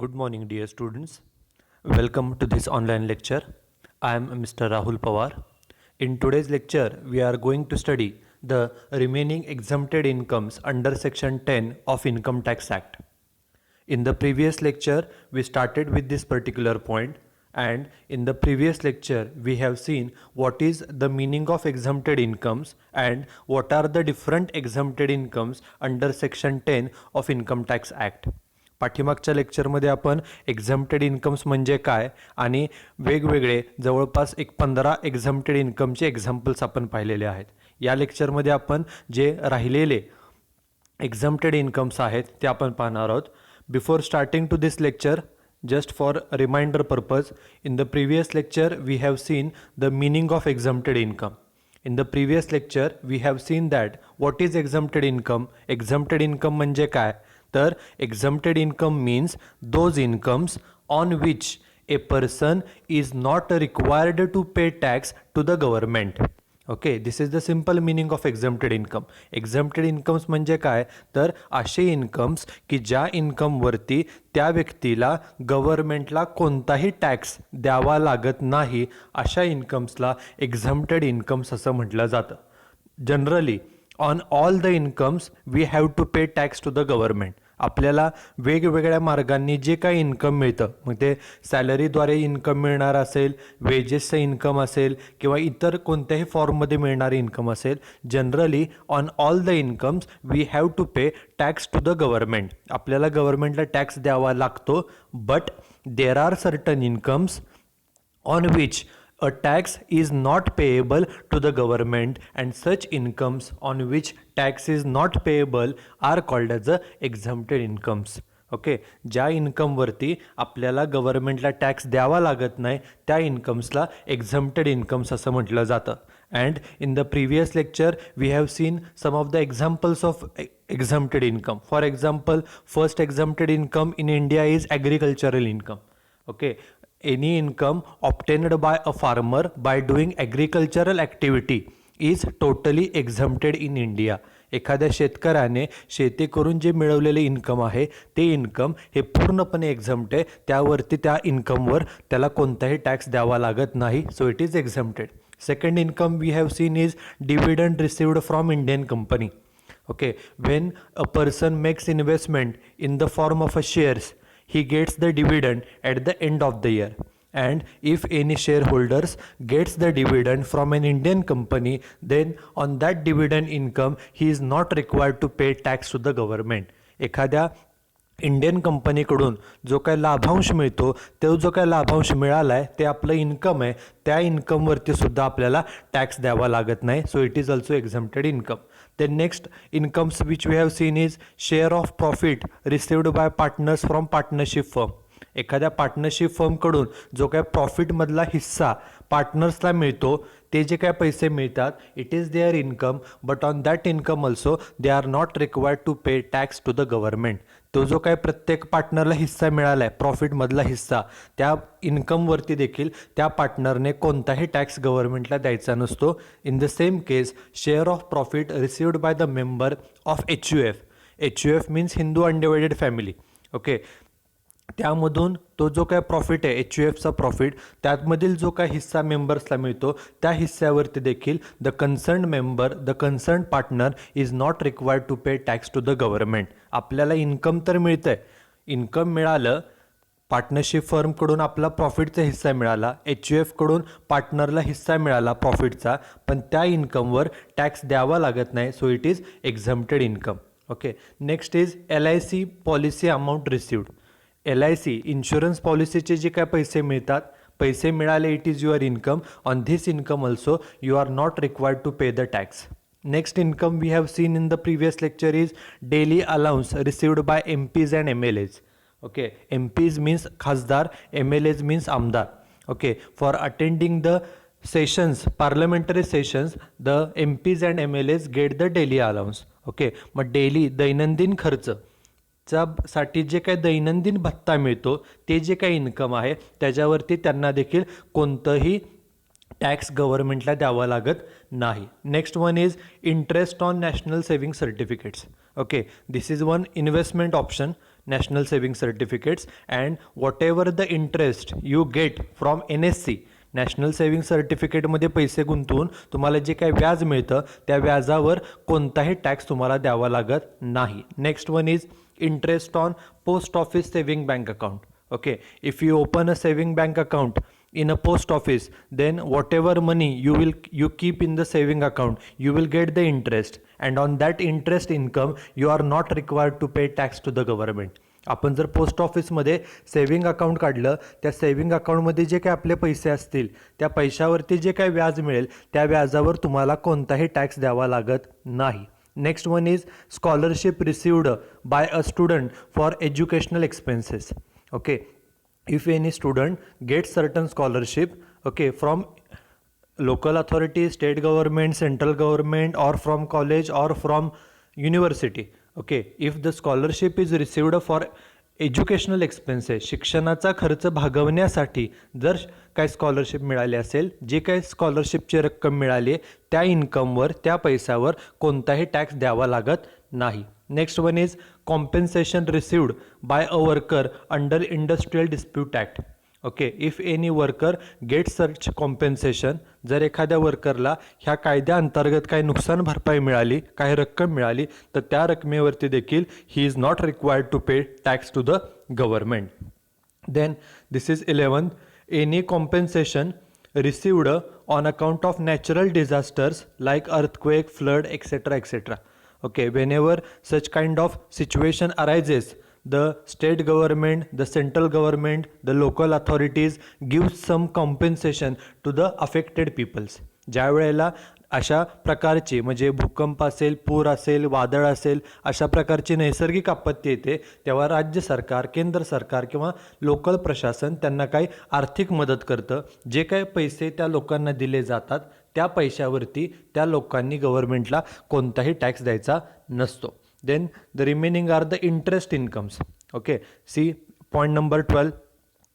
Good morning, dear students. Welcome to this online lecture. I am Mr. Rahul Pawar. In today's lecture, we are going to study the remaining exempted incomes under Section 10 of Income Tax Act. In the previous lecture, we started with this particular point, and in the previous lecture, we have seen what is the meaning of exempted incomes and what are the different exempted incomes under Section 10 of Income Tax Act. पाठीमागच्या लेक्चरमध्ये आपण exempted incomes म्हणजे काय आणि वेगवेगळे जवळपास 15 exempted इन्कमचे examples आपण पाहिलेले आहेत. या लेक्चरमध्ये आपण जे राहिलेले एक्झम्प्टेड इन्कम्स आहेत ते आपण पाहणार आहोत. Before starting to this lecture, just for a reminder purpose, in the previous lecture we have seen the meaning of exempted income. In the previous lecture we have seen that what is exempted income. Exempted income म्हणजे काय, तर exempted income means those incomes on which a person is not required to pay tax to the government. Okay, this is the simple meaning of exempted income. Exempted incomes म्हणजे काय, तर असे incomes की ज्या इन्कमवरती त्या व्यक्तीला गव्हर्नमेंटला कोणताही टॅक्स द्यावा लागत नाही, अशा इन्कम्सला एक्झम्प्टेड इन्कम्स असं म्हटलं जातं. Generally on all the incomes we have to pay tax to the government. आपल्याला वेगवेगळ्या मार्गांनी जे काही इन्कम मिळतं, मग ते सॅलरीद्वारे इन्कम मिळणार असेल, वेजेसचं इन्कम असेल किंवा इतर कोणत्याही फॉर्ममध्ये मिळणारे इन्कम असेल, generally on all the incomes we have to pay tax to the government. आपल्याला गव्हर्नमेंटला टॅक्स द्यावा लागतो. But there are certain incomes on which a tax is not payable to the government, and such incomes on which tax is not payable are called as the exempted incomes. Okay, ज्या इन्कमवरती आपल्याला गव्हर्नमेंटला tax द्यावा लागत नाही त्या इन्कम्सला exempted incomes असं म्हटलं जातं. And in the previous lecture we have seen some of the examples of exempted income. For example, first exempted income in India is agricultural income. Okay, any income obtained by a farmer by doing agricultural activity is totally exempted in India. एखाद्या शेतकऱ्याने शेती करून जे मिळवलेले income आहे ते income हे पूर्णपणे एक्झम्प्ट आहे. त्यावरती त्या इन्कमवर त्याला कोणताही टॅक्स द्यावा लागत नाही. So it is exempted. Second income we have seen is dividend received from Indian company. Okay, when a person makes investment in the form of a shares, he gets the dividend at the end of the year. And if any shareholders gets the dividend from an Indian company, then on that dividend income he is not required to pay tax to the government. एखाद्या Indian कंपनीकडून जो काय लाभांश मिळतो, तो जो काय लाभांश मिळाला आहे ते आपलं इन्कम आहे, त्या इन्कमवरती सुद्धा आपल्याला टॅक्स द्यावा लागत नाही. So it is also exempted income. Then next incomes which we have seen is share of profit received by partners from partnership firm. एखाद्या पार्टनरशिप फर्मकडून जो काय प्रॉफिटमधला हिस्सा पार्टनर्सला मिळतो, ते जे काय पैसे मिळतात, it is their income. But on that income also they are not required to pay tax to the government. तो जो काय प्रत्येक पार्टनरला हिस्सा मिळाला आहे, प्रॉफिटमधला हिस्सा, त्या इन्कमवरती देखील त्या पार्टनरने कोणताही टॅक्स गव्हर्नमेंटला द्यायचा नसतो. In the same case share of profit received by the member of HUF. HUF means Hindu undivided family. Okay, त्यामधून तो जो काय प्रॉफिट आहे HUFचा प्रॉफिट, त्यामधील जो काय हिस्सा मेंबर्सला मिळतो त्या हिस्स्यावरती देखील the concern member, the concern partner is not required to pay tax to the government. आपल्याला इन्कम तर मिळतं आहे, इन्कम मिळालं, पार्टनरशिप फर्मकडून आपला प्रॉफिटचा हिस्सा मिळाला, HUFकडून पार्टनरला हिस्सा मिळाला प्रॉफिटचा, पण त्या इन्कमवर टॅक्स द्यावा लागत नाही. So it is exempted income. Okay, next is LIC policy amount received. LIC insurance पॉलिसीचे जे काय पैसे मिळतात, पैसे मिळाले, it is your income. On this income also you are not required to pay the tax. Next income we have seen in the previous lecture is daily allowance received by MPs and MLAs. Okay, MPs means खासदार, MLAs means आमदार. Okay, for attending the sessions, parliamentary sessions, the MPs and MLAs get the daily allowance. Okay, मग daily दैनंदिन खर्च साठी जे काही दैनंदिन भत्ता मिळतो, ते जे काही इन्कम आहे त्याच्यावरती त्यांना देखील कोणतंही टॅक्स गव्हर्नमेंटला द्यावा लागत नाही. Next one is interest on national saving certificates. Okay, this is one investment option. national saving certificates, and whatever the interest you get from NSC, national saving सर्टिफिकेटमध्ये पैसे गुंतवून तुम्हाला जे काही व्याज मिळतं त्या व्याजावर कोणताही टॅक्स तुम्हाला द्यावा लागत नाही. Next one is interest on post office saving bank account. Okay, if you open a saving bank account in a post office, then whatever money you keep in the saving account, you will get the interest, and on that interest income you are not required to pay tax to the government. आपण जर post ऑफिसमध्ये saving account काढलं, त्या saving अकाउंटमध्ये जे काही आपले पैसे असतील त्या पैशावरती जे काही व्याज मिळेल त्या व्याजावर तुम्हाला कोणताही टॅक्स द्यावा लागत नाही. Next one is scholarship received by a student for educational expenses. Okay, if any student gets certain scholarship, okay, from local authority, state government, central government, or from college or from university, okay, if the scholarship is received for educational expenses, शिक्षणाचा खर्च भागवण्यासाठी जर काय scholarship मिळाली असेल, जे काही स्कॉलरशिपची रक्कम मिळाली त्या इन्कमवर, त्या पैशावर कोणताही टॅक्स द्यावा लागत नाही. Next one is compensation received by a worker under industrial dispute act. Okay, if any worker get सर्च कॉम्पेन्सेशन, जर एखाद्या वर्करला ह्या कायद्याअंतर्गत काही नुकसान भरपाई मिळाली, काही रक्कम मिळाली, तर त्या रकमेवरती देखील he is not required to pay tax to the government. Then this is 11th, any compensation received on account of natural disasters like earthquake, flood, etcetera etcetera. Okay, whenever such kind of situation arises, the state government, the central government, the local authorities give some compensation to the affected peoples. ज्या वेळेला अशा प्रकारची म्हणजे भूकंप असेल, पूर असेल, वादळ असेल, अशा प्रकारची नैसर्गिक आपत्ती येते, तेव्हा राज्य सरकार, केंद्र सरकार किंवा लोकल प्रशासन त्यांना काही आर्थिक मदत करतं. जे काही पैसे त्या लोकांना दिले जातात त्या पैशावरती त्या लोकांनी गव्हर्नमेंटला कोणताही टॅक्स द्यायचा नसतो. Then the remaining are the interest incomes. Okay, see point number 12,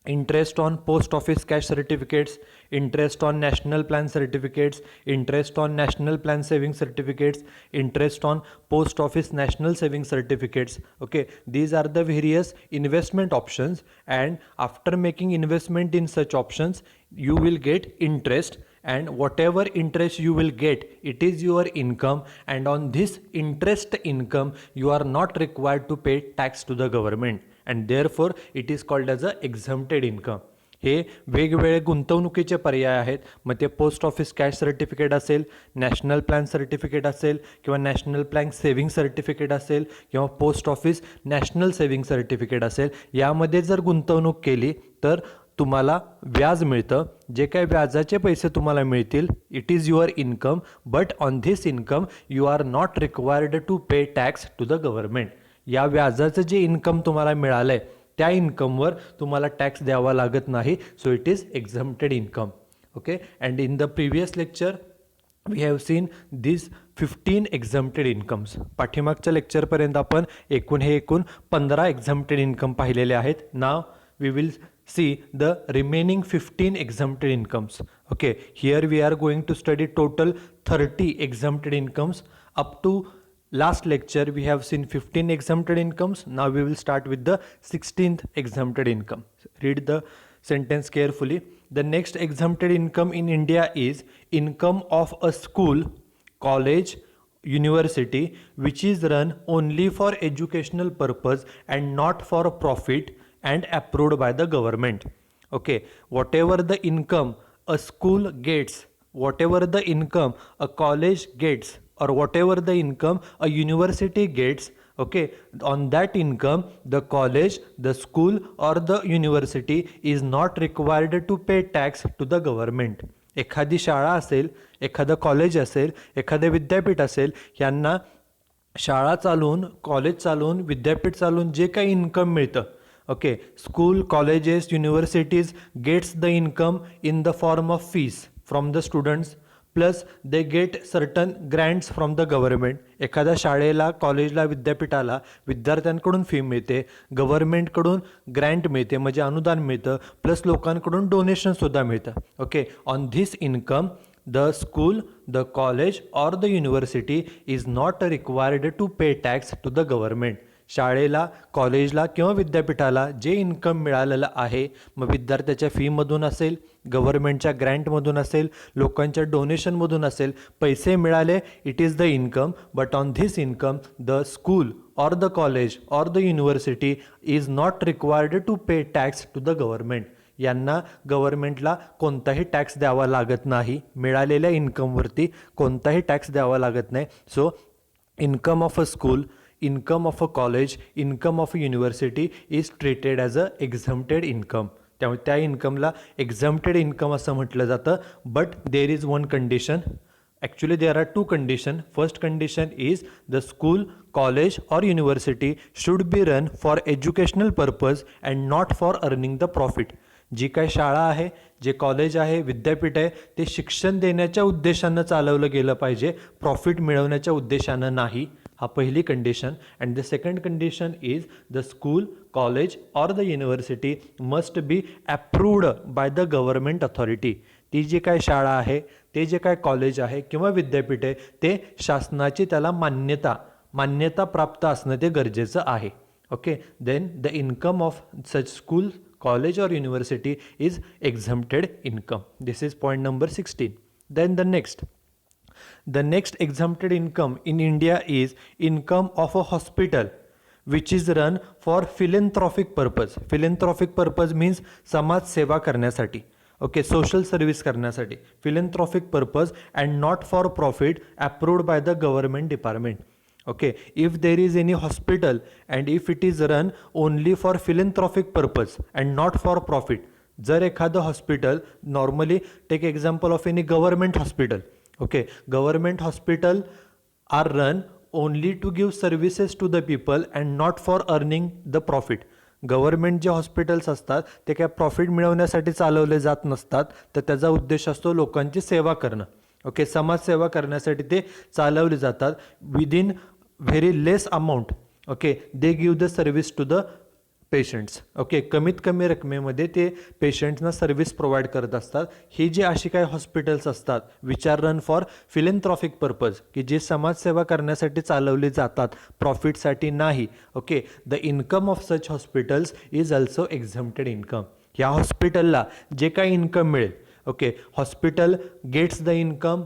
interest on post office cash certificates, interest on national plan certificates, interest on national plan saving certificates, interest on post office national saving certificates. Okay, these are the various investment options, and after making investment in such options you will get interest, and whatever interest you will get, it is your income, and on this interest income you are not required to pay tax to the government, and therefore it is called as a exempted income. हे वेगवेगळे गुंतवणुकीचे पर्याय आहेत. मग ते post office cash certificate असेल, national plan certificate असेल, किंवा नॅशनल प्लॅन सेव्हिंग सर्टिफिकेट असेल, किंवा post office national saving certificate असेल, यामध्ये जर गुंतवणूक केली तर तुम्हाला व्याज मिळतं. जे काही व्याजाचे पैसे तुम्हाला मिळतील, it is your income, but on this income you are not required to pay tax to the government. या व्याजाचं जे इन्कम तुम्हाला मिळालं आहे त्या इन्कमवर तुम्हाला टॅक्स द्यावा लागत नाही. So it is exempted income. Okay, and in the previous lecture we have seen this 15 exempted incomes. पाठीमागच्या लेक्चरपर्यंत आपण एकूण 15 एक्झम्प्टेड इन्कम पाहिलेले आहेत. Now we will see the remaining 15 exempted incomes. Okay, here we are going to study total 30 exempted incomes. Up to last lecture we have seen 15 exempted incomes. Now we will start with the 16th exempted income. Read the sentence carefully. The next exempted income in India is income of a school, college, university which is run only for educational purpose and not for profit and approved by the government. Okay, whatever the income a school gets, whatever the income a college gets, or whatever the income a university gets, okay, on that income the college, the school or the university is not required to pay tax to the government. एखादी शाळा असेल, एखादं college असेल, एखादं विद्यापीठ असेल, यांना शाळा चालवून, कॉलेज चालवून, विद्यापीठ चालवून जे काही इन्कम मिळतं, okay, school, colleges, universities gets the income in the form of fees from the students, plus they get certain grants from the government. एखाद्या शाळेला, कॉलेजला, विद्यापीठाला विद्यार्थ्यांकडून फी मिळते, गव्हर्नमेंटकडून ग्रँट मिळते म्हणजे अनुदान मिळतं, प्लस लोकांकडून डोनेशनसुद्धा मिळतं. Okay, on this income the school, the college or the university is not required to pay tax to the government. शाळेला, कॉलेजला किंवा विद्यापीठाला जे इन्कम मिळालेलं आहे, मग विद्यार्थ्याच्या फीमधून असेल, गव्हर्नमेंटच्या ग्रँटमधून असेल, लोकांच्या डोनेशनमधून असेल, पैसे मिळाले, it is the income. But on this income the school or the college or the university is not required to pay tax to the government. यांना गव्हर्नमेंटला कोणताही टॅक्स द्यावा लागत नाही, मिळालेल्या इन्कमवरती कोणताही टॅक्स द्यावा लागत नाही. So income of a school, income of a college, income of a university is treated as a exempted income. त्यामुळे त्या इन्कमला एक्झम्प्टेड इन्कम असं म्हटलं जातं. But there is one condition. Actually, there are two conditions. First condition is the school, college or university should be run for educational purpose and not for earning the profit. जी काय शाळा आहे, जे college आहे, विद्यापीठ आहे, ते शिक्षण देण्याच्या उद्देशानं चालवलं गेलं पाहिजे, प्रॉफिट मिळवण्याच्या उद्देशानं नाही. हा पहिली condition. And the second condition is the school, college or the university must be approved by the government authority. ती जी काय शाळा आहे, ते जे काय कॉलेज आहे किंवा विद्यापीठ आहे, ते शासनाची त्याला मान्यता प्राप्त असणं ते गरजेचं आहे. Okay, then the income of such school, college or university is exempted income. This is point number 16. Then the next exempted income in India is income of a hospital which is run for philanthropic purpose. Philanthropic purpose means समाज सेवा करण्यासाठी, okay, social service करण्यासाठी, philanthropic purpose and not for profit approved by the government department. Okay, if there is any hospital and if it is run only for philanthropic purpose and not for profit, जर एखादं hospital, normally take example of any government hospital. Okay, government hospital are run only to give services to the people and not for earning the profit. Government जे hospitals असतात ते काय profit मिळवण्यासाठी चालवले जात नसतात, तर त्याचा उद्देश असतो लोकांची सेवा करणं. ओके, समाजसेवा करण्यासाठी ते चालवले जातात. Within very less amount, okay, they give the service to the patients. Okay, कमीत कमी रकमेमध्ये ते पेशंट्सना सर्व्हिस प्रोव्हाइड करत असतात. ही जी अशी काही हॉस्पिटल्स असतात which are run for philanthropic purpose, की जे समाजसेवा करण्यासाठी चालवली जातात, प्रॉफिटसाठी नाही. Okay, the income of such hospitals is also exempted income. ह्या हॉस्पिटलला जे काही इन्कम मिळेल, okay, hospital gets the income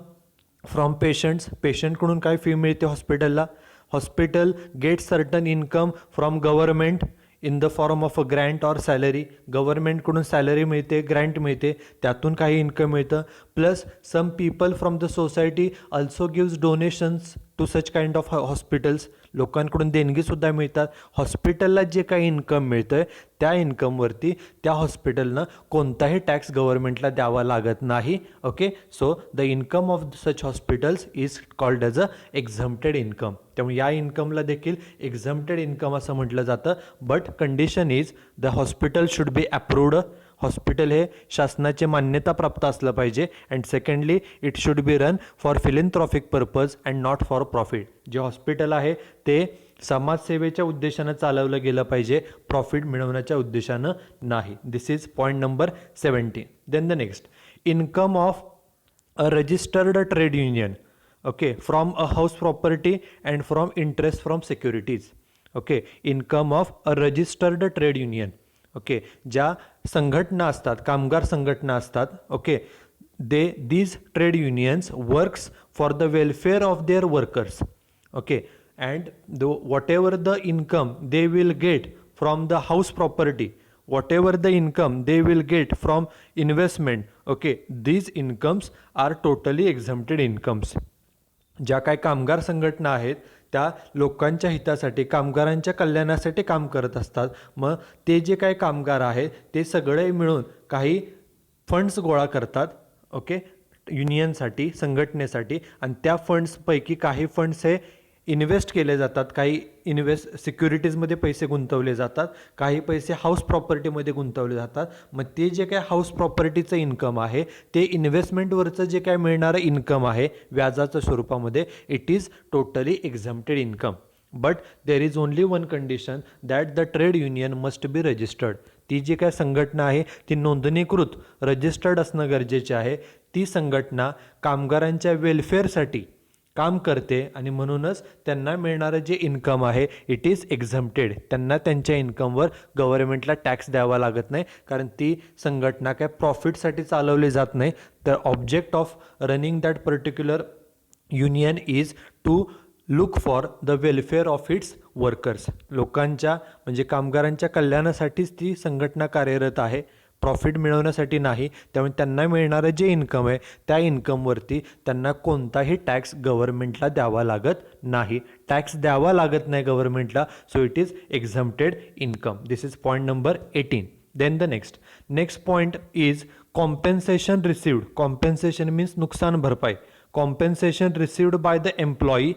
from patients. पेशंटकडून काय फी मिळते हॉस्पिटलला. Hospital get certain income from government in the form of a grant or salary. गव्हर्नमेंटकडून सॅलरी मिळते, ग्रँट मिळते, त्यातून काही इन्कम मिळतं. Plus some people from the society also gives donations to such kind of hospitals. लोकांकडून देणगीसुद्धा मिळतात. हॉस्पिटलला जे काही इन्कम मिळतं आहे त्या इन्कमवरती त्या हॉस्पिटलनं कोणताही टॅक्स गव्हर्नमेंटला द्यावा लागत नाही. Okay, so the income of such hospitals is called as a exempted income. त्यामुळे या इन्कमला देखील एक्झम्प्टेड इन्कम असं म्हटलं जातं. But condition is the hospital should be approved. Hospital हे शासनाचे मान्यता प्राप्त असलं पाहिजे. And secondly it should be run for philanthropic purpose and not for profit. जे हॉस्पिटल आहे ते समाजसेवेच्या उद्देशानं चालवलं गेलं पाहिजे, प्रॉफिट मिळवण्याच्या उद्देशानं नाही. This is point number 17. Then the next, income of a registered trade union, okay, from a house property and from interest from securities. Okay, income of a registered trade union. Okay, ज्या संघटना असतात, कामगार संघटना असतात, okay, these trade unions works for the welfare of their workers. Okay, and whatever the income they will get from the house property, whatever the income they will get from investment, okay, these incomes are totally exempted incomes. ज्या काही कामगार संघटना आहेत त्या लोकांच्या हितासाठी, कामगारांच्या कल्याणासाठी काम करत असतात. मग ते जे काही कामगार आहेत ते सगळे मिळून काही फंड्स गोळा करतात, ओके, युनियनसाठी, संघटनेसाठी. आणि त्या फंड्सपैकी काही फंड्स हे इन्व्हेस्ट केले जातात, काही सिक्युरिटीजमध्ये पैसे गुंतवले जातात, काही पैसे हाऊस प्रॉपर्टीमध्ये गुंतवले जातात. मग ते जे काय हाऊस प्रॉपर्टीचं इन्कम आहे ते इन्व्हेस्टमेंटवरचं जे काय मिळणारं इन्कम आहे व्याजाच्या स्वरूपामध्ये, it is totally exempted income. But there is only one condition, that the trade union must be registered. ती जी काय संघटना आहे ती नोंदणीकृत, रजिस्टर्ड असणं गरजेचे आहे. ती संघटना कामगारांच्या वेलफेअरसाठी काम करते आणि म्हणूनच त्यांना मिळणारं जे इन्कम आहे इट इज एक्झम्प्टेड. त्यांना त्यांच्या इन्कमवर गव्हर्नमेंटला टॅक्स द्यावा लागत नाही, कारण ती संघटना काय प्रॉफिटसाठी चालवली जात नाही. तर object of running that particular union is to look for the welfare of its workers. लोकांच्या म्हणजे कामगारांच्या कल्याणासाठीच ती संघटना कार्यरत आहे, प्रॉफिट मिळवण्यासाठी नाही. त्यामुळे त्यांना मिळणारं जे इन्कम आहे त्या इन्कमवरती त्यांना कोणताही टॅक्स गव्हर्नमेंटला द्यावा लागत नाही. टॅक्स द्यावा लागत नाही गव्हर्नमेंटला, so it is exempted income. This is point number 18. Then the next point is compensation received. Compensation means नुकसान भरपाई. Compensation received by the employee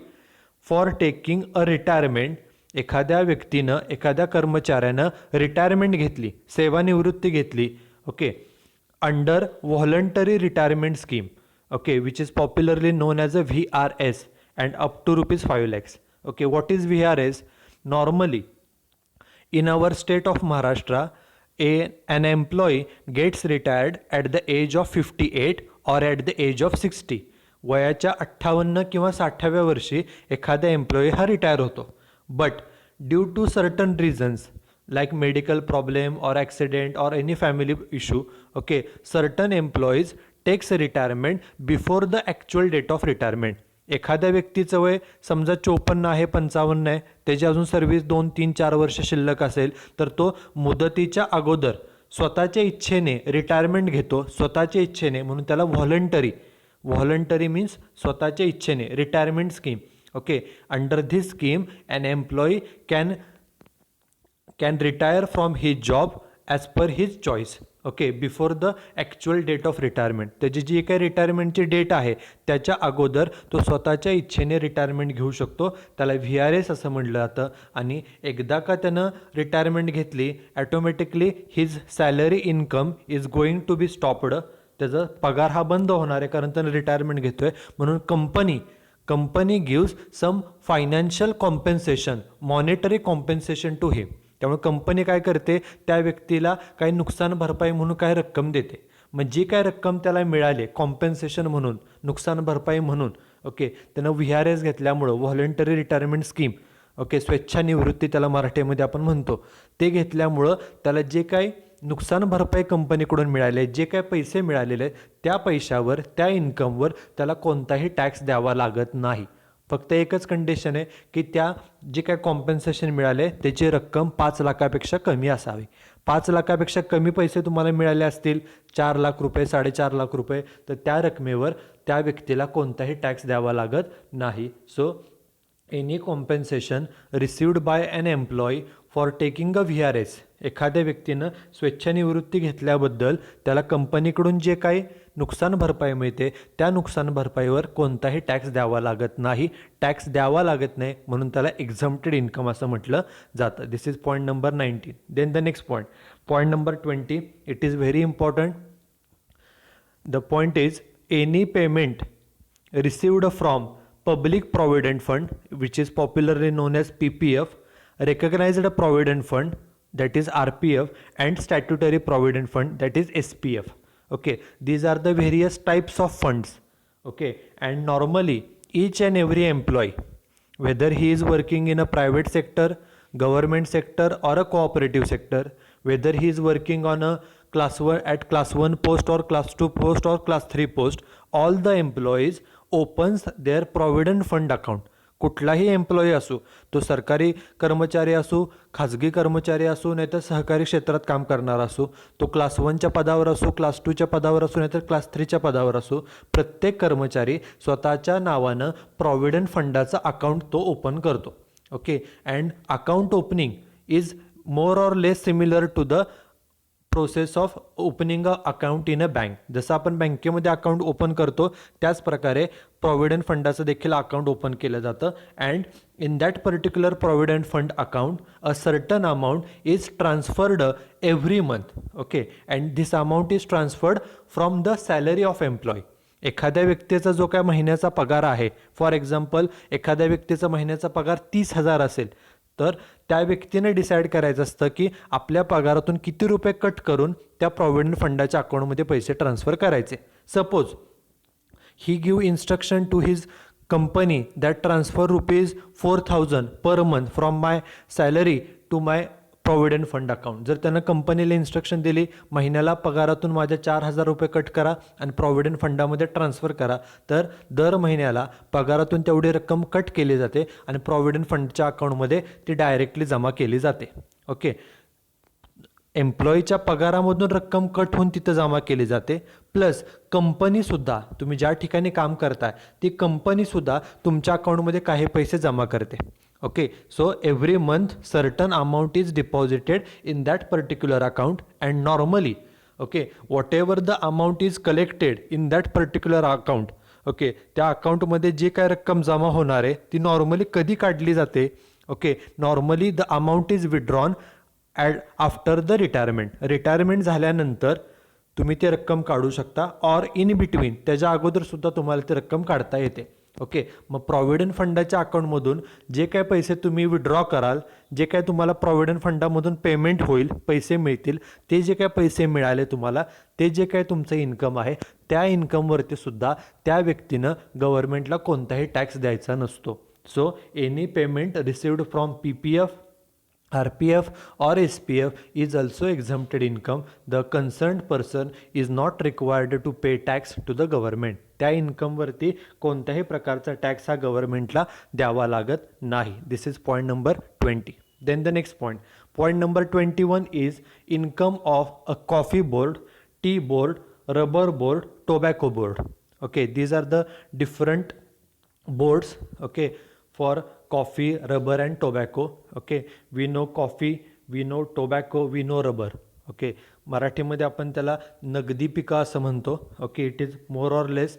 for taking a retirement. एखाद्या व्यक्तीनं, एखाद्या कर्मचाऱ्यानं रिटायरमेंट घेतली, सेवानिवृत्ती घेतली, okay, under voluntary retirement scheme, okay, which is popularly known as a VRS and up to ₹5 lakhs. Okay, what is VRS? Normally in our state of Maharashtra, an employee gets retired at the age of 58 or at the age of 60. वयाच्या 58 किंवा 60व्या वर्षी एखादा employee हा retire होतो. But due to certain reasons like medical problem or accident or any family issue, okay, certain employees takes retirement before the actual date of retirement. एखाद्या व्यक्तीचं वय समजा 54 आहे, 55 आहे, त्याची अजून सर्व्हिस 2, 3, 4 वर्ष शिल्लक असेल, तर तो मुदतीच्या अगोदर स्वतःच्या इच्छेने रिटायरमेंट घेतो, स्वतःच्या इच्छेने, म्हणून त्याला व्हॉलंटरी मीन्स स्वतःच्या इच्छेने retirement scheme. Okay, under this scheme an employee can retire from his job as per his choice. Okay, before the actual date of retirement. त्याची जी काही रिटायरमेंटची डेट आहे त्याच्या अगोदर तो स्वतःच्या इच्छेने रिटायरमेंट घेऊ शकतो. त्याला VRS असं म्हटलं जातं. आणि एकदा का त्यानं रिटायरमेंट घेतली, automatically his salary income is going to be stopped. त्याचा पगार हा बंद होणार आहे, कारण त्यानं रिटायरमेंट घेतो आहे. म्हणून company gives some financial compensation, monetary compensation to him. त्यामुळे कंपनी काय करते, त्या व्यक्तीला काही नुकसान भरपाई म्हणून काय रक्कम देते. मग जी काय रक्कम त्याला मिळाली कॉम्पेन्सेशन म्हणून, नुकसान भरपाई म्हणून, ओके, त्यानं VRS घेतल्यामुळं, व्हॉलंटरी रिटायरमेंट स्कीम, ओके, स्वेच्छानिवृत्ती त्याला मराठीमध्ये आपण म्हणतो, ते घेतल्यामुळं त्याला जे काही नुकसान भरपाई कंपनीकडून मिळाले, जे काही पैसे मिळालेले, त्या पैशावर, त्या इन्कमवर त्याला कोणताही टॅक्स द्यावा लागत नाही. फक्त एकच कंडिशन आहे की त्या जे काय कॉम्पेन्सेशन मिळाले त्याची रक्कम 5 लाखापेक्षा कमी असावी. 5 लाखापेक्षा कमी पैसे तुम्हाला मिळाले असतील, 4 लाख रुपये, 4.5 लाख रुपये, तर त्या रकमेवर त्या व्यक्तीला कोणताही टॅक्स द्यावा लागत नाही. So any compensation received by an employee for taking a VRS. एखाद्या व्यक्तीनं स्वेच्छानिवृत्ती घेतल्याबद्दल त्याला कंपनीकडून जे काही नुकसान भरपाई मिळते त्या नुकसान भरपाईवर कोणताही टॅक्स द्यावा लागत नाही. टॅक्स द्यावा लागत नाही म्हणून त्याला एक्झम्प्टेड इन्कम असं म्हटलं जातं. This is point number 19. Then the next point number 20. It is very important. The point is any payment received from Public Provident Fund, which is popularly known as PPF, Recognized Provident Fund, that is RPF, and Statutory Provident Fund, that is SPF. Okay, these are the various types of funds. Okay, and normally each and every employee, whether he is working in a private sector, government sector, or a cooperative sector, whether he is working on a class 1 post or class 2 post or class 3 post, all the employees opens their provident fund account. कुठलाही employee असो, तो सरकारी कर्मचारी असो, खाजगी कर्मचारी असो, नाहीतर सहकारी क्षेत्रात काम करणारा असो, तो क्लास 1च्या पदावर असो, क्लास 2च्या पदावर असो, नाहीतर क्लास 3च्या पदावर असो, प्रत्येक कर्मचारी स्वतःच्या नावानं प्रॉव्हिडंट फंडाचं अकाउंट तो ओपन करतो. Okay, and account opening is more or less similar to the process of opening a account in a bank. जसं आपण बँकेमध्ये अकाउंट ओपन करतो त्याच प्रकारे प्रॉव्हिडंट फंडाचं देखील अकाउंट ओपन केलं जातं. And in that particular provident fund account a certain amount is transferred every month. Okay, and this amount is transferred from the salary of employee. एखाद्या व्यक्तीचा जो काय महिन्याचा पगार आहे, फॉर एक्झाम्पल एखाद्या व्यक्तीचा महिन्याचा पगार 30,000 असेल, तर त्या व्यक्तीने डिसाईड करायचं असतं की आपल्या पगारातून किती रुपये कट करून त्या प्रॉव्हिडंट फंडाच्या अकाउंटमध्ये पैसे ट्रान्सफर करायचे. Suppose he give instruction to his company that transfer rupees 4,000 per month from my salary to my provident fund account. जर त्यानं कंपनीला इन्स्ट्रक्शन दिली महिन्याला पगारातून माझ्या 4,000 रुपये कट करा आणि प्रॉव्हिडंट फंडामध्ये ट्रान्सफर करा, तर दर महिन्याला पगारातून तेवढी रक्कम कट केली जाते आणि प्रॉव्हिडंट फंडच्या अकाउंटमध्ये ती डायरेक्टली जमा केली जाते. ओके, एम्प्लॉईच्या पगारामधून रक्कम कट होऊन तिथं जमा केली जाते. प्लस कंपनीसुद्धा, तुम्ही ज्या ठिकाणी काम करताय ती कंपनीसुद्धा तुमच्या अकाउंटमध्ये काही पैसे जमा करते. Okay, so every month certain amount is deposited in that particular account, and normally, okay, whatever the amount is collected in that particular account, okay, त्या अकाउंटमध्ये जे काय रक्कम जमा होणार आहे ती नॉर्मली कधी काढली जाते? Okay, normally the amount is withdrawn after the retirement झाल्यानंतर तुम्ही ती रक्कम काढू शकता, ऑर इन बिटवीन त्याच्या अगोदर सुद्धा तुम्हाला ती रक्कम काढता येते. ओके, मग प्रॉव्हिडंट फंडाच्या अकाउंटमधून जे काय पैसे तुम्ही विड्रॉ कराल, जे काय तुम्हाला प्रॉव्हिडंट फंडामधून पेमेंट होईल, पैसे मिळतील, ते जे काय पैसे मिळाले तुम्हाला, ते जे काय तुमचं इन्कम आहे त्या इन्कमवरती सुद्धा त्या व्यक्तीनं गव्हर्नमेंटला कोणताही टॅक्स द्यायचा नसतो. So any payment received from PPF, RPF or SPF is also exempted income. The concerned person is not required to pay tax to the government. त्या इन्कमवरती कोणत्याही प्रकारचा टॅक्स हा गव्हर्नमेंटला द्यावा लागत नाही. This is point number 20. Then the next point number 21 is income of a coffee board, tea board, rubber board, tobacco board. Okay, these are the different boards, okay, for coffee, rubber and tobacco. Okay, we know coffee, we know tobacco, we know rubber. Okay, मराठीमध्ये आपण त्याला नगदी पिका असं म्हणतो. Okay, it is more or less,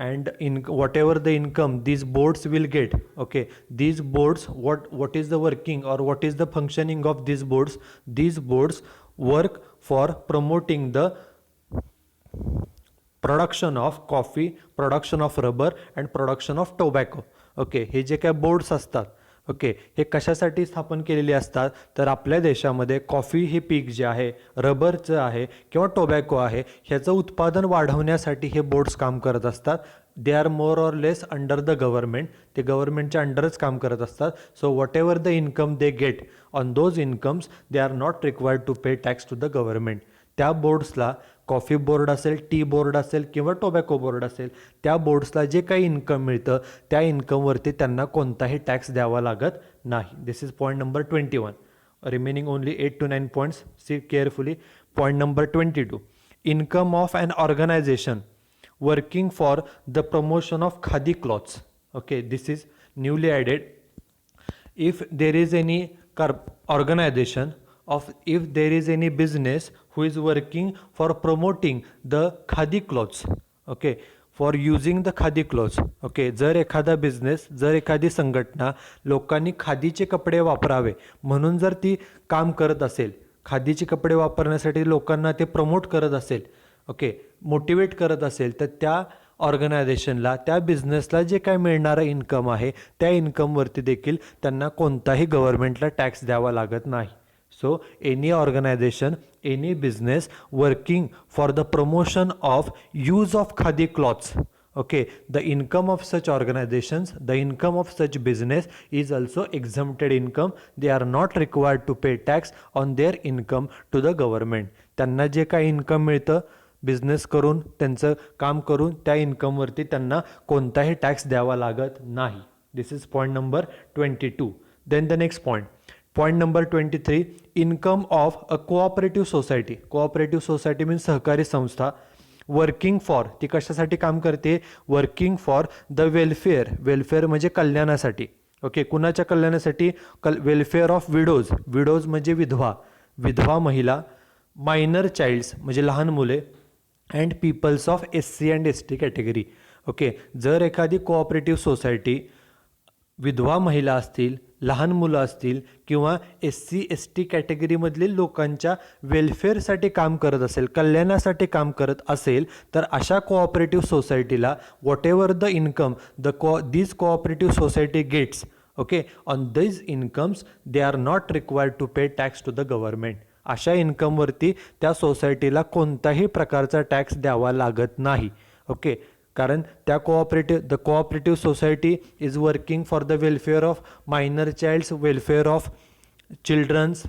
and in whatever the income these boards will get, okay, these boards, what is the working or what is the functioning of these boards? These boards work for promoting the production of coffee, production of rubber and production of tobacco. Okay, हे जे काय boards असतात, okay, हे कशासाठी स्थापन केलेले असतात? तर आपल्या देशामध्ये कॉफी हे पीक जे आहे, रबरचं आहे किंवा टोबॅको आहे, ह्याचं उत्पादन वाढवण्यासाठी हे बोर्ड्स काम करत असतात. They are more or less under the government, ते गव्हर्नमेंटच्या अंडरच काम करत असतात. So whatever the income they get on those incomes they are not required to pay tax to the government. त्या बोर्ड्सला, कॉफी बोर्ड असेल, टी बोर्ड असेल किंवा टोबॅको बोर्ड असेल, त्या बोर्ड्सला जे काही इन्कम मिळतं त्या इन्कमवरती त्यांना कोणताही टॅक्स द्यावा लागत नाही. This is point number 21. Remaining only 8 to 9 points. See carefully. Point number 22. Income of an organization working for the promotion of khadi cloths. Okay, this is newly added. If there is any organization of, if there is any business who is working for promoting the khadi clothes, okay, for using the khadi clothes, okay, जर एखादा business, जर एखादी संघटना लोकांनी खादीचे कपडे वापरावे म्हणून जर ती काम करत असेल, खादीचे कपडे वापरण्यासाठी लोकांना ते प्रमोट करत असेल, ओके, मोटिवेट करत असेल, तर त्या ऑर्गनायझेशनला, त्या बिझनेसला जे काय मिळणारं इन्कम आहे त्या इन्कमवरती देखील त्यांना कोणताही गव्हर्नमेंटला टॅक्स द्यावा लागत नाही. So any organization, any business working for the promotion of use of khadi cloths, okay, the income of such organizations, the income of such business is also exempted income. They are not required to pay tax on their income to the government. त्यांना जे काही income मिळतं business करून, त्यांचं काम करून, त्या इन्कमवरती त्यांना कोणताही टॅक्स द्यावा लागत नाही. This is point number 22. Then the next point number 23. Income of a cooperative society. Cooperative society means सहकारी संस्था. वर्किंग फॉर, ती कशासाठी काम करते? Working for the welfare. Welfare म्हणजे कल्याणासाठी. ओके, कुणाच्या कल्याणासाठी? Welfare of widows. विडोज म्हणजे विधवा, विधवा महिला. मायनर चाइल्ड्स म्हणजे लहान मुले. And peoples of SC and ST category. Okay, जर एखादी कोऑपरेटिव्ह सोसायटी विधवा महिला असतील, लहान मुलं असतील किंवा SC ST कॅटेगरीमधील लोकांच्या वेलफेअरसाठी काम करत असेल, कल्याणासाठी काम करत असेल, तर अशा कोऑपरेटिव्ह सोसायटीला whatever the income these cooperative society gets, okay, on these incomes they are not required to pay tax to the government. अशा इन्कमवरती त्या सोसायटीला कोणताही प्रकारचा टॅक्स द्यावा लागत नाही. ओके, कारण त्या the cooperative society is working for the welfare of minor childs, welfare of childrens,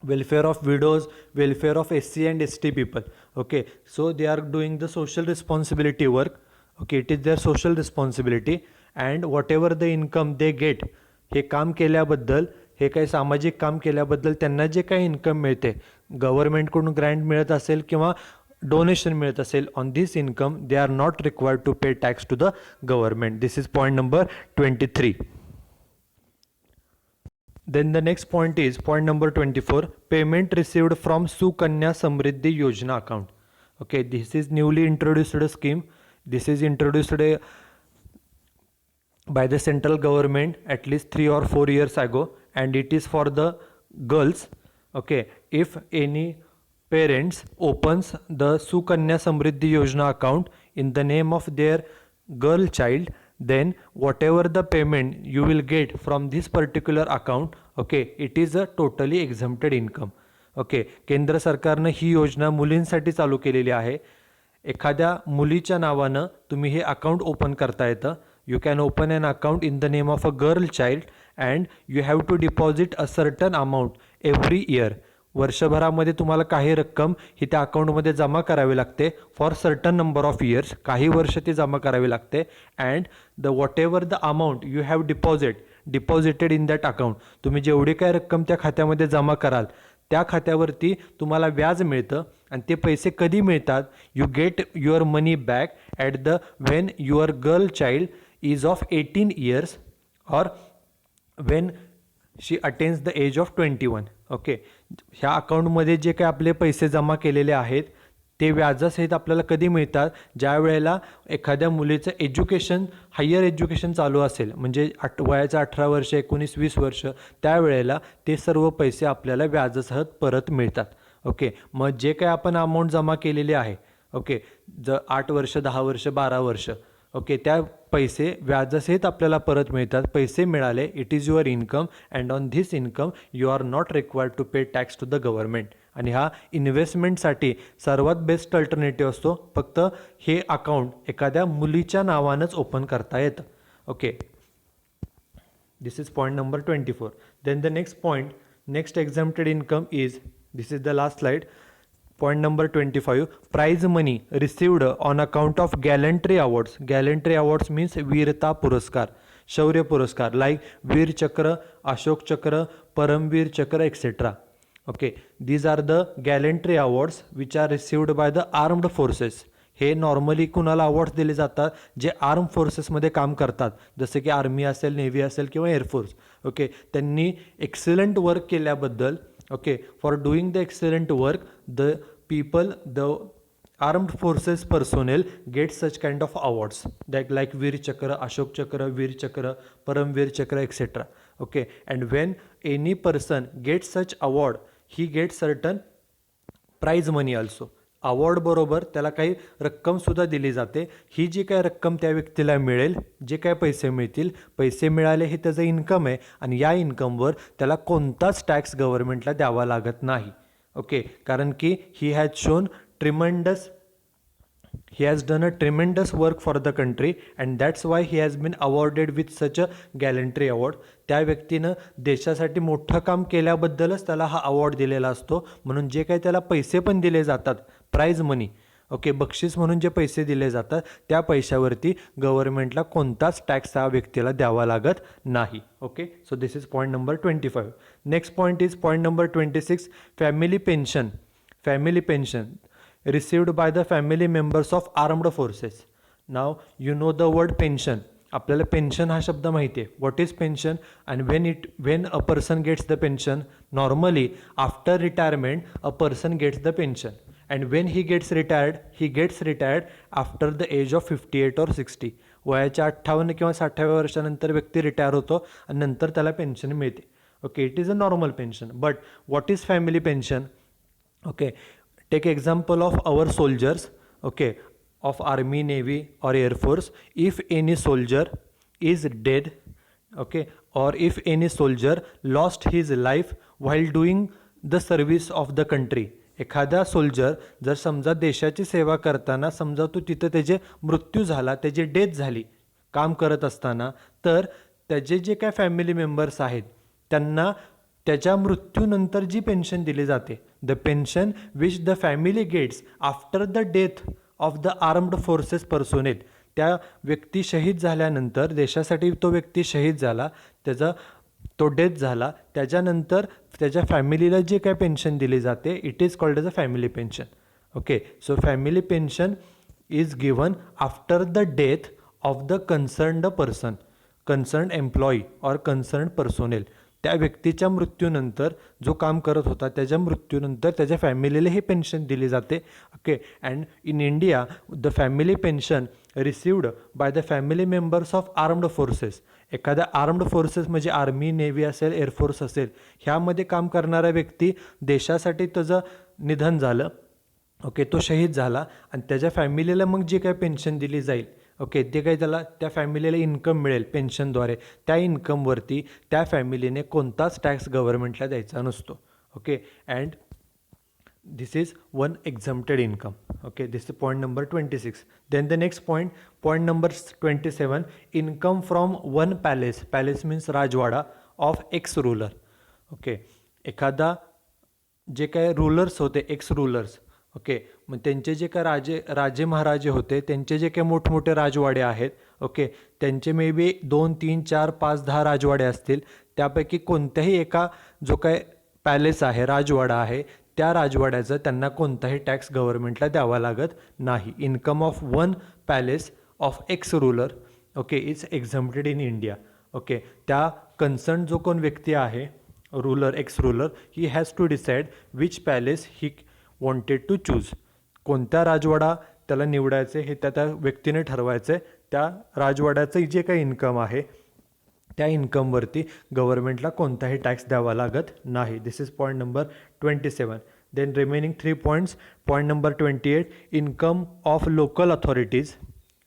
welfare of widows, welfare of SC and ST people. Okay, so they are doing the social responsibility work. Okay, it is their social responsibility, and whatever the income they get, हे काम केल्याबद्दल, हे काही सामाजिक काम केल्याबद्दल त्यांना जे काही इन्कम मिळते, गव्हर्नमेंटकडून ग्रँट मिळत असेल किंवा डोनेशन मिळत असेल, on this income they are not required to pay tax to the government. This is point number 23. Then the next point is point number 24, payment received from Sukanya Samriddhi Yojana account. Okay, this is newly introduced scheme. This is introduced by the central government at least 3 or 4 years ago, and it is for the girls. Okay, if any parents opens the Sukanya Samriddhi Yojana account in the name of their girl child, then whatever the payment you will get from this particular account, okay, it is a totally exempted income. Okay, केंद्र सरकारनं ही योजना मुलींसाठी चालू केलेली आहे. एखाद्या मुलीच्या नावानं तुम्ही हे अकाउंट ओपन करता येतं. You can open an account in the name of a girl child and you have to deposit a certain amount every year. वर्षभरामध्ये तुम्हाला काही रक्कम ही त्या अकाउंटमध्ये जमा करावी लागते for certain number of years. काही वर्ष ती जमा करावी लागते. And the whatever the amount you have deposited in that account, तुम्ही जेवढी काय रक्कम त्या खात्यामध्ये जमा कराल त्या खात्यावरती तुम्हाला व्याज मिळतं. आणि ते पैसे कधी मिळतात? You get your money back at the when your girl child is of 18 years और when she attains the age of 21. Okay, ह्या अकाउंटमध्ये जे काही आपले पैसे जमा केलेले आहेत ते व्याजासहित आपल्याला कधी मिळतात? ज्या वेळेला एखाद्या मुलीचं एज्युकेशन, हायर एज्युकेशन चालू असेल, म्हणजे वयाचं 18 वर्ष, 19-20 वर्ष, त्यावेळेला ते सर्व पैसे आपल्याला व्याजासहित परत मिळतात. ओके, मग जे काही आपण अमाऊंट जमा केलेली आहे, ओके, 8 वर्ष, 10 वर्ष, 12 वर्ष, ओके, त्या पैसे व्याजासहित आपल्याला परत मिळतात. पैसे मिळाले, it is your income and on this income you are not required to pay tax to the government. आणि हा इन्व्हेस्टमेंटसाठी सर्वात बेस्ट अल्टरनेटिव्ह असतो. फक्त हे अकाउंट एखाद्या मुलीच्या नावानंच ओपन करता येतं. Okay, this is point number 24. Then the next point, next exempted income is, this is the last slide. Point number 25, prize money received on account of gallantry awards. Gallantry awards means वीरता पुरस्कार, शौर्य पुरस्कार, like वीर चक्र, अशोक चक्र, परमवीर चक्र, etc. Okay, these are the gallantry awards which are received by the armed forces. हे normally कुणाला awards दिले जातात? जे आर्म फोर्सेसमध्ये काम करतात, जसे की आर्मी असेल, नेव्ही असेल किंवा एअरफोर्स. ओके, त्यांनी एक्सलंट वर्क केल्याबद्दल, okay, for doing the excellent work, the people, the armed forces personnel get such kind of awards like Veer Chakra, Ashok Chakra, Veer Chakra, Paramveer Chakra, etc. Okay, and when any person gets such award, he gets certain prize money also. Award बरोबर त्याला काही रक्कमसुद्धा दिली जाते. ही जी काय रक्कम त्या व्यक्तीला मिळेल, जे काय पैसे मिळतील, पैसे मिळाले हे त्याचं इन्कम आहे आणि या इन्कमवर त्याला कोणताच टॅक्स गव्हर्नमेंटला द्यावा लागत नाही. ओके, कारण की ही has done a tremendous work for the country and that's why he has been awarded with such a gallantry award. त्या व्यक्तीनं देशासाठी मोठं काम केल्याबद्दलच त्याला हा अवॉर्ड दिलेला असतो. म्हणून जे काही त्याला पैसे पण दिले जातात, प्राइज मनी, ओके, बक्षीस म्हणून जे पैसे दिले जातात, त्या पैशावरती गव्हर्नमेंटला कोणताच टॅक्स त्या व्यक्तीला द्यावा लागत नाही. Okay, so this is point number 25. Next point is point number 26, family pension. Family pension received by the family members of armed forces. Now you know the word pension. आपल्याला पेन्शन हा शब्द माहिती आहे. What is pension? And when a person gets the pension, normally after retirement a person gets the pension, and when he gets retired after the age of 58 or 60. वयाच्या 58 किंवा 60व्या वर्षानंतर व्यक्ती retire होतो आणि नंतर त्याला पेन्शन मिळते. Okay, it is a normal pension. But what is family pension? Okay, take example of our soldiers, okay, of army, navy or air force. If any soldier is dead, okay, or if any soldier lost his life while doing the service of the country, एखादा soldier जर समजा देशाची सेवा करताना समजा तो तिथं त्याचे मृत्यू झाला, त्याची डेथ झाली काम करत असताना, तर त्याचे जे काय फॅमिली मेंबर्स आहेत त्यांना त्याच्या मृत्यूनंतर जी पेन्शन दिली जाते, the pension which the family gets after the death of the armed forces personnel, त्या व्यक्ती शहीद झाल्यानंतर, देशासाठी तो व्यक्ती शहीद झाला, तो डेथ झाला, त्याच्यानंतर त्याच्या फॅमिलीला जे काय पेन्शन दिली जाते, it is called as a family pension. Okay, so family pension is given after the death of the concerned person, concerned employee और कन्सर्न्ड पर्सोनेल. त्या व्यक्तीच्या मृत्यूनंतर, जो काम करत होता त्याच्या मृत्यूनंतर त्याच्या फॅमिलीला ही पेन्शन दिली जाते. Okay, and in India the family pension received by the family members of armed forces. एखाद्या आर्म्ड फोर्सेस म्हणजे आर्मी, नेव्ही असेल, एअरफोर्स असेल, ह्यामध्ये काम करणारा व्यक्ती देशासाठी त्याचं निधन झालं, ओके, तो शहीद झाला आणि त्याच्या फॅमिलीला मग जे काय पेन्शन दिली जाईल, ओके, ते काही त्याला त्या फॅमिलीला इन्कम मिळेल पेन्शनद्वारे, त्या इन्कमवरती त्या फॅमिलीने कोणताच टॅक्स गव्हर्नमेंटला द्यायचा नसतो. Okay, and this is one exempted income. Okay, this is point number 26. Then the next point number 27, income from one palace means rajwada of ex ruler. Okay, एखादा जे काय रूलर्स होते, एक्स रूलर्स, ओके, मग त्यांचे जे काय राजे महाराजे होते, त्यांचे जे काही मोठमोठे राजवाडे आहेत, ओके, त्यांचे मे बी 2, 3, 4, 5, 10 राजवाडे असतील, त्यापैकी कोणत्याही एका जो काय पॅलेस आहे, राजवाडा आहे, त्या राजवाड्याचं त्यांना कोणताही टॅक्स गव्हर्नमेंटला द्यावा लागत नाही. Income of one palace of ex ruler, okay, is exempted in India. Okay, त्या कन्सर्न जो कोण व्यक्ती आहे, ruler, ex ruler, he has to decide which palace he wanted to choose. कोणत्या राजवाडा त्याला निवडायचे हे त्या व्यक्तीने ठरवायचे. त्या राजवाड्याचं जे काही इन्कम आहे त्या इन्कमवरती गव्हर्नमेंटला कोणताही टॅक्स द्यावा लागत नाही. This is point number 27. Then remaining 3 points. Point number 28, income of local authorities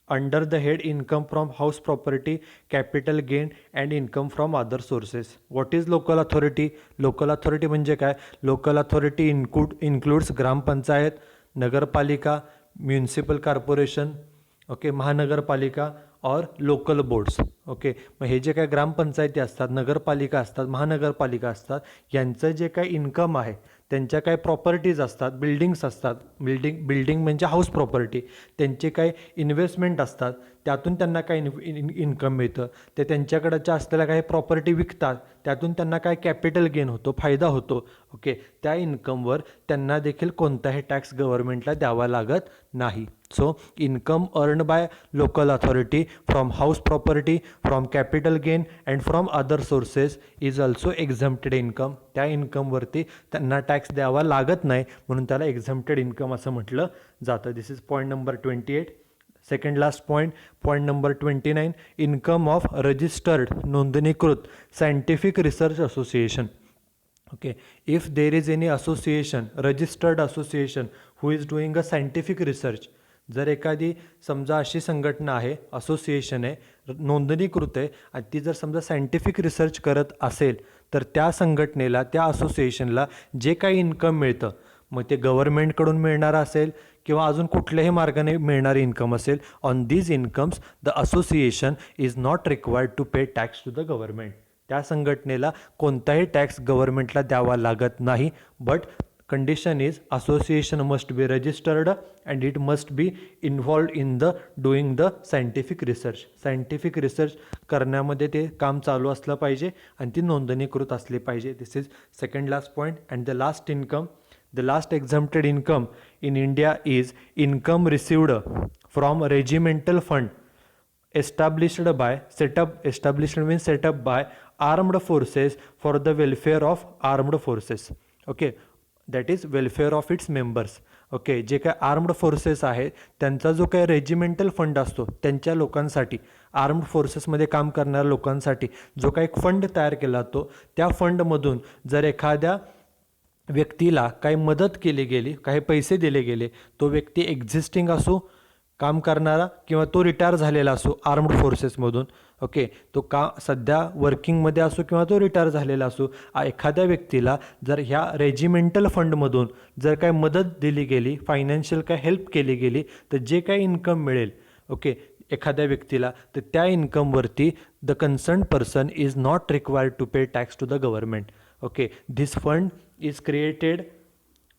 under the head income from house property, capital gain and income from other sources. What is local authority? Local authority म्हणजे काय? Local authority includes ग्रामपंचायत, नगरपालिका, municipal corporation, okay, महानगरपालिका और local boards. Okay, मग हे जे काय ग्रामपंचायती असतात, नगरपालिका असतात, महानगरपालिका असतात, यांचं जे काय इन्कम आहे, त्यांच्या काय प्रॉपर्टीज असतात, बिल्डिंग्स असतात, बिल्डिंग म्हणजे हाऊस प्रॉपर्टी, त्यांचे काय इन्व्हेस्टमेंट असतात, त्यातून त्यांना काय इन्कम मिळतं. ते त्यांच्याकडच्या असलेल्या काही प्रॉपर्टी विकतात, त्यातून त्यांना काय कॅपिटल गेन होतो, फायदा होतो. ओके, त्या इन्कमवर त्यांना देखील कोणताही टॅक्स गव्हर्नमेंटला द्यावा लागत नाही. So income earned by local authority from house property, from capital gain and from other sources is also exempted income. त्या इन्कमवरती त्यांना टॅक्स द्यावा लागत नाही, म्हणून त्याला एक्झम्प्टेड इन्कम असं म्हटलं जातं. This is point number 28. Second last point number 29, income of registered, नोंदणीकृत scientific research association. Okay, if there is any association, registered association who is doing a scientific research, जर एखादी समजा अशी संघटना आहे, असोसिएशन आहे, नोंदणीकृत आहे, आणि ती जर समजा सायंटिफिक रिसर्च करत असेल, तर त्या संघटनेला, त्या असोसिएशनला जे काही इन्कम मिळतं, मग ते गव्हर्नमेंटकडून मिळणारं असेल किंवा अजून कुठल्याही मार्गाने मिळणारी इन्कम असेल, on these incomes the association is not required to pay tax to the government. त्या संघटनेला कोणताही टॅक्स गव्हर्नमेंटला द्यावा लागत नाही. But condition is association must be registered and it must be involved in the doing the scientific research. Scientific research करण्यामध्ये ते काम चालू असलं पाहिजे आणि ती नोंदणीकृत असली पाहिजे. This is second last point. And the last income, the last exempted income in India is income received from regimental fund established means set up by armed forces for the welfare of armed forces. Okay, that is welfare of its members. Okay, जे काय armed forces आहेत त्यांचा जो काय regimental fund असतो, त्यांच्या लोकांसाठी, armed फोर्सेसमध्ये काम करणाऱ्या लोकांसाठी जो काही फंड तयार केला जातो, त्या फंडमधून जर एखाद्या व्यक्तीला काही मदत केली गेली, काही पैसे दिले गेले, तो व्यक्ती एक्झिस्टिंग असो, काम करणारा, किंवा तो रिटायर झालेला असो आर्म्ड फोर्सेसमधून, ओके, तो का सध्या वर्किंगमध्ये असो किंवा तो रिटायर झालेला असो, एखाद्या व्यक्तीला जर ह्या रेजिमेंटल फंडमधून जर काय मदत दिली गेली, फायनान्शियल काय हेल्प केली गेली, तर जे काही इन्कम मिळेल ओके एखाद्या व्यक्तीला, तर त्या इन्कमवरती the concern person is not required to pay tax to the government. Okay, this fund is created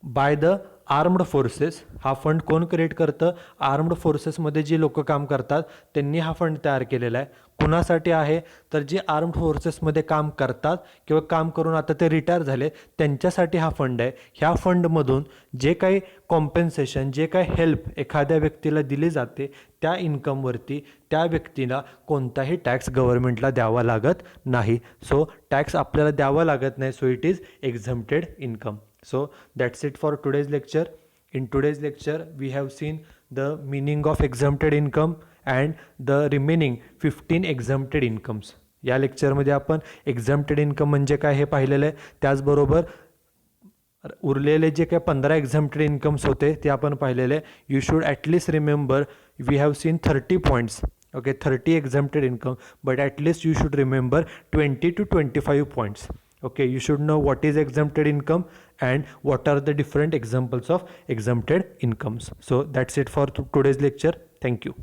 by the armed forces. हा फंड कोण क्रिएट करतं? आर्म्ड फोर्सेसमध्ये जी लोक काम करतात त्यांनी हा फंड तयार केलेला आहे. कुणासाठी आहे? तर जे आर्म्ड फोर्सेसमध्ये काम करतात किंवा काम करून आता ते रिटायर झाले त्यांच्यासाठी हा फंड आहे. ह्या फंडमधून जे काही कॉम्पेन्सेशन, जे काही हेल्प एखाद्या व्यक्तीला दिली जाते त्या इन्कमवरती त्या व्यक्तीला कोणताही टॅक्स गव्हर्नमेंटला द्यावा लागत नाही. सो टॅक्स आपल्याला द्यावा लागत नाही. So it is exempted income. So that's it for today's lecture. In today's lecture we have seen the meaning of exempted income and the remaining 15 exempted incomes. या लेक्चरमध्ये आपण एक्झम्प्टेड इन्कम म्हणजे काय हे पाहिलेलं आहे. त्याचबरोबर उरलेले जे काही 15 एक्झम्प्टेड इन्कम्स होते ते आपण पाहिलेले. You should at least remember we have seen 30 points. Okay, 30 exempted income, but at least you should remember 20 to 25 points. Okay, you should know what is exempted income and what are the different examples of exempted incomes. So that's it for today's lecture. Thank you.